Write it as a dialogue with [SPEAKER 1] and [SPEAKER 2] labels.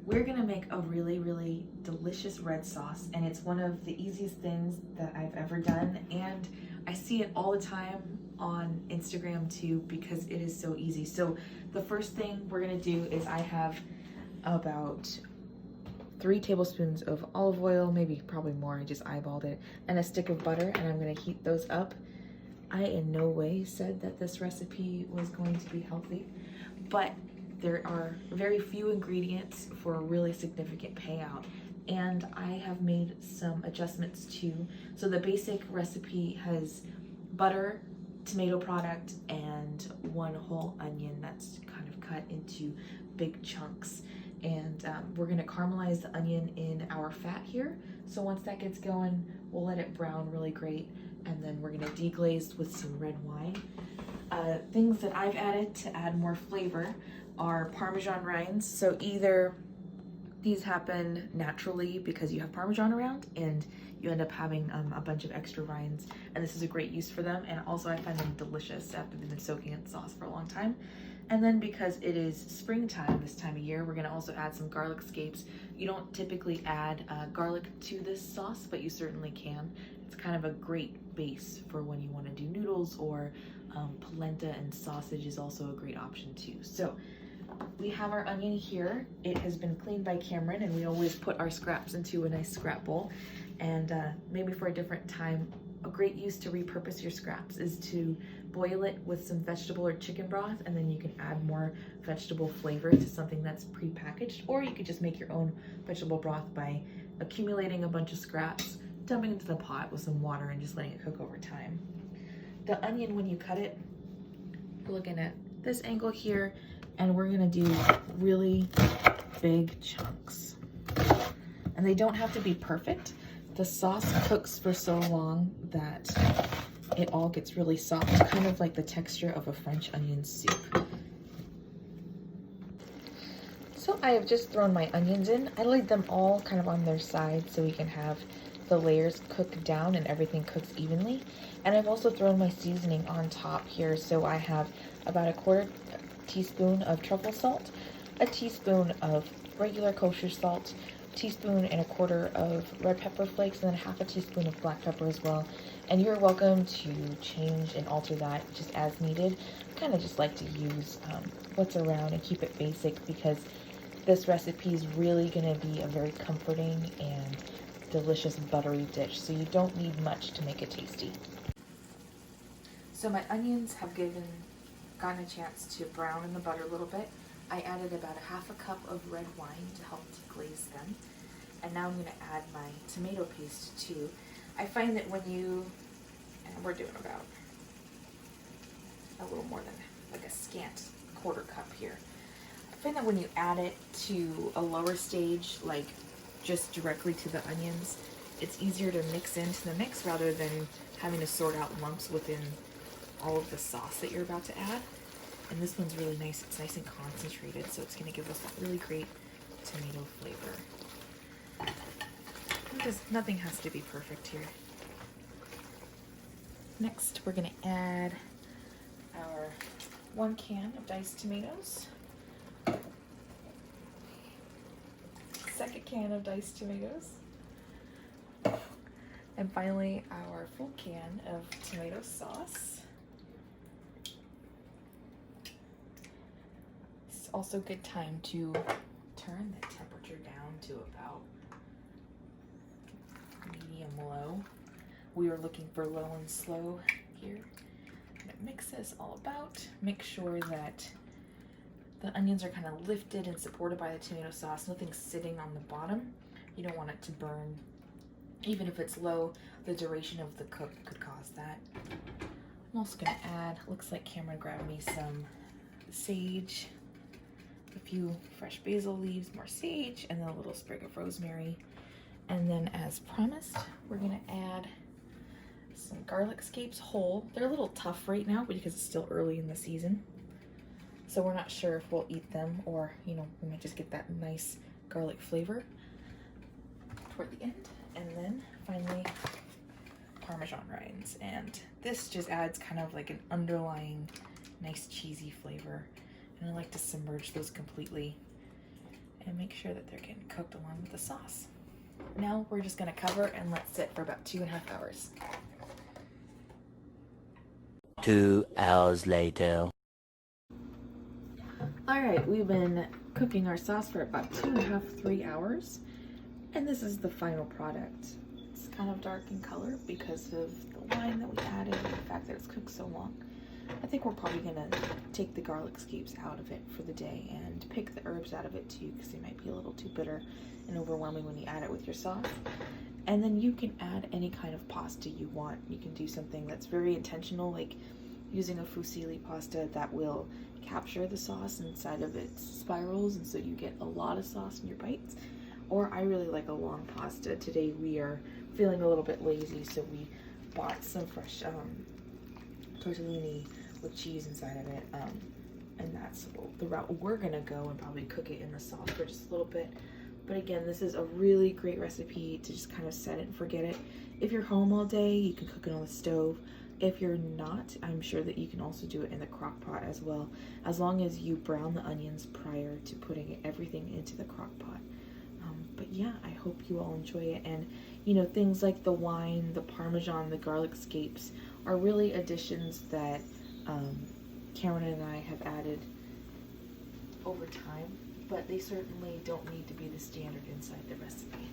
[SPEAKER 1] we're gonna make a really, really delicious red sauce, and it's one of the easiest things that I've ever done, and I see it all the time on Instagram too because it is so easy. So the first thing we're gonna do is I have about 3 tablespoons of olive oil, maybe probably more, I just eyeballed it, and a stick of butter, and I'm gonna heat those up. I in no way said that this recipe was going to be healthy, but there are very few ingredients for a really significant payout, and I have made some adjustments too. So the basic recipe has butter, tomato product, and 1 whole onion that's kind of cut into big chunks. And we're gonna caramelize the onion in our fat here. So once that gets going, we'll let it brown really great, and then we're gonna deglaze with some red wine. Things that I've added to add more flavor are Parmesan rinds. So either these happen naturally because you have Parmesan around and you end up having a bunch of extra rinds, and this is a great use for them. And also I find them delicious after they've been soaking in sauce for a long time. And then because it is springtime this time of year, we're gonna also add some garlic scapes. You don't typically add garlic to this sauce, but you certainly can. It's kind of a great base for when you wanna do noodles, or polenta and sausage is also a great option too. So we have our onion here. It has been cleaned by Cameron, and we always put our scraps into a nice scrap bowl. And maybe for a different time, a great use to repurpose your scraps is to boil it with some vegetable or chicken broth, and then you can add more vegetable flavor to something that's pre-packaged, or you could just make your own vegetable broth by accumulating a bunch of scraps, dumping into the pot with some water, and just letting it cook over time. The onion, when you cut it, we're looking at this angle here, and we're gonna do really big chunks. And they don't have to be perfect. The sauce cooks for so long that it all gets really soft, kind of like the texture of a French onion soup. So I have just thrown my onions in. I laid them all kind of on their side so we can have the layers cook down and everything cooks evenly. And I've also thrown my seasoning on top here. So I have about a 1/4 teaspoon of truffle salt, a teaspoon of regular kosher salt, teaspoon and a 1/4 of red pepper flakes, and then 1/2 teaspoon of black pepper as well. And you're welcome to change and alter that just as needed. I kind of just like to use what's around and keep it basic, because this recipe is really going to be a very comforting and delicious buttery dish, so you don't need much to make it tasty. So my onions have gotten a chance to brown in the butter a little bit. I added about a 1/2 cup of red wine to help deglaze them. And now I'm going to add my tomato paste too. I find that when you, and we're doing about a little more than like a scant 1/4 cup here. I find that when you add it to a lower stage, like just directly to the onions, it's easier to mix into the mix rather than having to sort out lumps within all of the sauce that you're about to add. And this one's really nice. It's nice and concentrated, so it's going to give us that really great tomato flavor. Because nothing has to be perfect here. Next, we're going to add our 1 can of diced tomatoes, 2nd can of diced tomatoes, and finally our full can of tomato sauce. It's also a good time to turn the temperature down to about medium low. We are looking for low and slow here. I'm gonna mix this all about. Make sure that the onions are kind of lifted and supported by the tomato sauce. Nothing's sitting on the bottom. You don't want it to burn. Even if it's low, the duration of the cook could cause that. I'm also gonna add, looks like Cameron grabbed me some sage, a few fresh basil leaves, more sage, and then a little sprig of rosemary. And then, as promised, we're gonna add some garlic scapes whole. They're a little tough right now because it's still early in the season, so we're not sure if we'll eat them, or we might just get that nice garlic flavor toward the end. And then finally, Parmesan rinds, and this just adds kind of like an underlying nice cheesy flavor, and I like to submerge those completely and make sure that they're getting cooked along with the sauce. Now we're just gonna cover and let sit for about 2.5 hours.
[SPEAKER 2] 2 hours later.
[SPEAKER 1] All right, we've been cooking our sauce for about 2.5, 3 hours, and this is the final product. It's kind of dark in color because of the wine that we added and the fact that it's cooked so long. I think we're probably gonna take the garlic scapes out of it for the day and pick the herbs out of it too, because they might be a little too bitter and overwhelming when you add it with your sauce. And then you can add any kind of pasta you want. You can do something that's very intentional, like using a fusilli pasta that will capture the sauce inside of its spirals, and so you get a lot of sauce in your bites. Or I really like a long pasta. Today we are feeling a little bit lazy, so we bought some fresh tortellini with cheese inside of it, and that's the route we're gonna go, and probably cook it in the sauce for just a little bit. But again, this is a really great recipe to just kind of set it and forget it. If you're home all day, you can cook it on the stove. If you're not, I'm sure that you can also do it in the crock pot as well, as long as you brown the onions prior to putting everything into the crock pot. But yeah, I hope you all enjoy it. And you know, things like the wine, the Parmesan, the garlic scapes are really additions that Cameron and I have added over time, but they certainly don't need to be the standard inside the recipe.